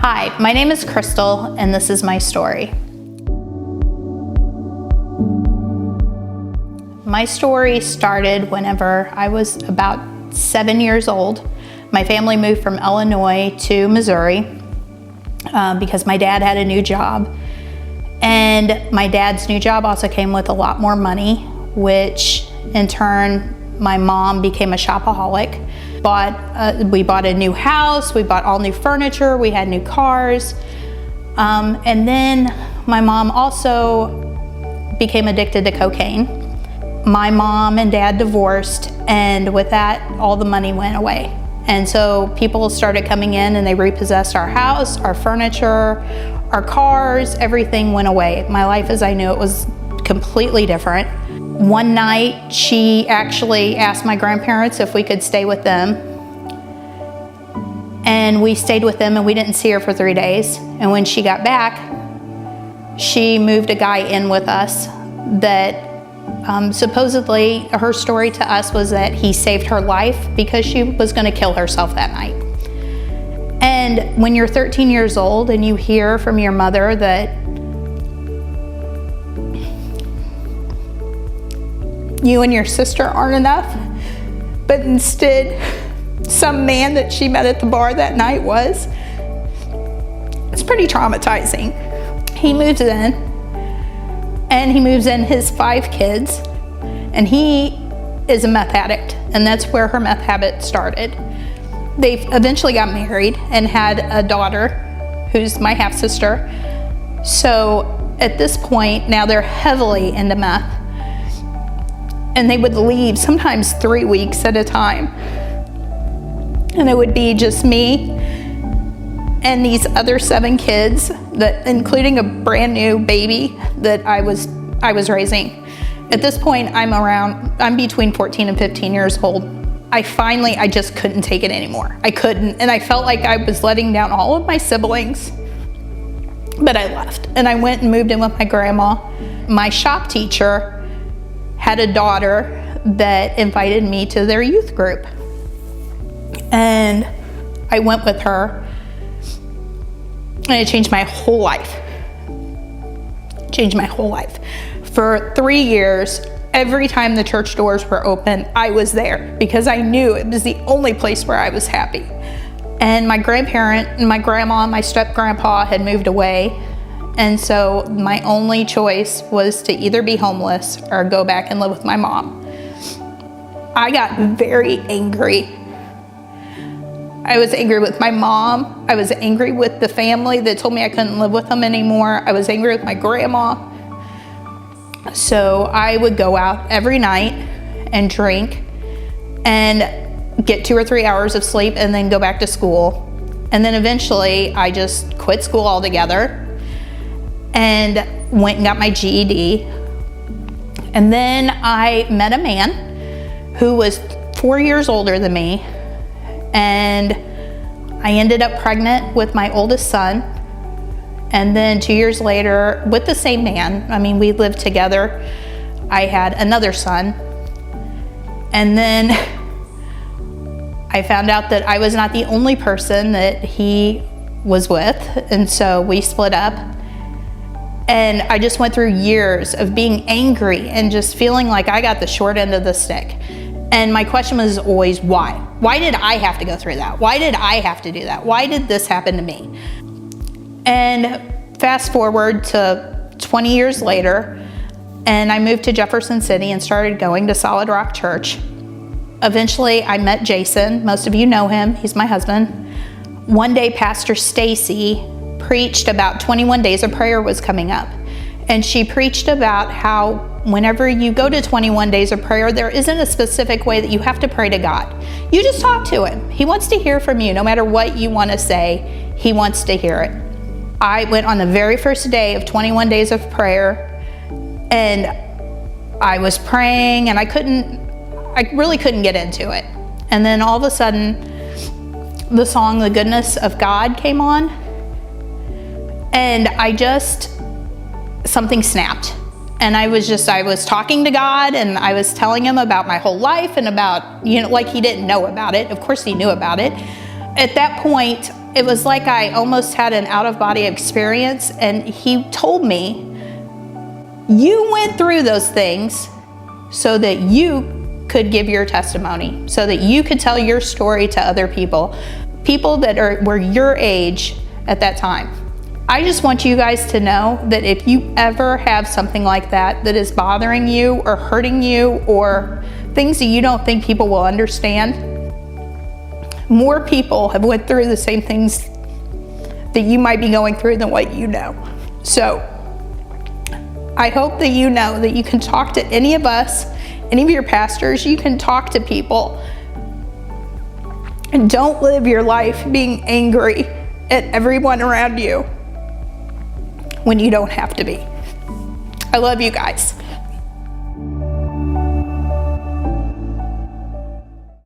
Hi, my name is Christel, and this is my story. My story started whenever I was about 7 years old. My family moved from Illinois to Missouri because my dad had a new job. And my dad's new job also came with a lot more money, which in turn, my mom became a shopaholic. We bought a new house, we bought all new furniture, we had new cars. And then my mom also became addicted to cocaine. My mom and dad divorced, and with that, all the money went away. And so people started coming in and they repossessed our house, our furniture, our cars, everything went away. My life as I knew it was completely different. One night, she actually asked my grandparents if we could stay with them. And we stayed with them, and we didn't see her for 3 days. And when she got back, she moved a guy in with us that supposedly her story to us was that he saved her life because she was going to kill herself that night. And when you're 13 years old and you hear from your mother that you and your sister aren't enough, but instead some man that she met at the bar that night was, it's pretty traumatizing. He moves in, and he moves in his 5 kids, and he is a meth addict, and that's where her meth habit started. They eventually got married and had a daughter who's my half-sister. So at this point, now they're heavily into meth. And they would leave sometimes 3 weeks at a time. And it would be just me and these other 7 kids, including a brand new baby that I was raising. At this point, I'm between 14 and 15 years old. I just couldn't take it anymore. I couldn't, and I felt like I was letting down all of my siblings. But I left, and I went and moved in with my grandma. My shop teacher had a daughter that invited me to their youth group. And I went with her, and it changed my whole life. Changed my whole life. For 3 years, every time the church doors were open, I was there because I knew it was the only place where I was happy. And my grandparent and my grandma and my step-grandpa had moved away. And so my only choice was to either be homeless or go back and live with my mom. I got very angry. I was angry with my mom. I was angry with the family that told me I couldn't live with them anymore. I was angry with my grandma. So I would go out every night and drink and get 2 or 3 hours of sleep and then go back to school. And then eventually I just quit school altogether and went and got my GED. And then I met a man who was 4 years older than me, and I ended up pregnant with my oldest son. And then 2 years later, with the same man, we lived together, I had another son. And then I found out that I was not the only person that he was with, and so we split up. And I just went through years of being angry and just feeling like I got the short end of the stick. And my question was always, why? Why did I have to go through that? Why did I have to do that? Why did this happen to me? And fast forward to 20 years later, and I moved to Jefferson City and started going to Solid Rock Church. Eventually, I met Jason. Most of you know him. He's my husband. One day, Pastor Stacy preached about 21 days of prayer was coming up. And she preached about how whenever you go to 21 days of prayer, there isn't a specific way that you have to pray to God. You just talk to him. He wants to hear from you. No matter what you want to say, he wants to hear it. I went on the very first day of 21 days of prayer, and I was praying, and I really couldn't get into it. And then all of a sudden, the song, The Goodness of God, came on, and something snapped. And I was talking to God, and I was telling him about my whole life and about, like he didn't know about it. Of course he knew about it. At that point, it was like I almost had an out-of-body experience, and he told me, you went through those things so that you could give your testimony, so that you could tell your story to other people that were your age at that time. I just want you guys to know that if you ever have something like that is bothering you or hurting you, or things that you don't think people will understand, more people have went through the same things that you might be going through than what you know. So I hope that you know that you can talk to any of us, any of your pastors. You can talk to people, and don't live your life being angry at everyone around you when you don't have to be. I love you guys.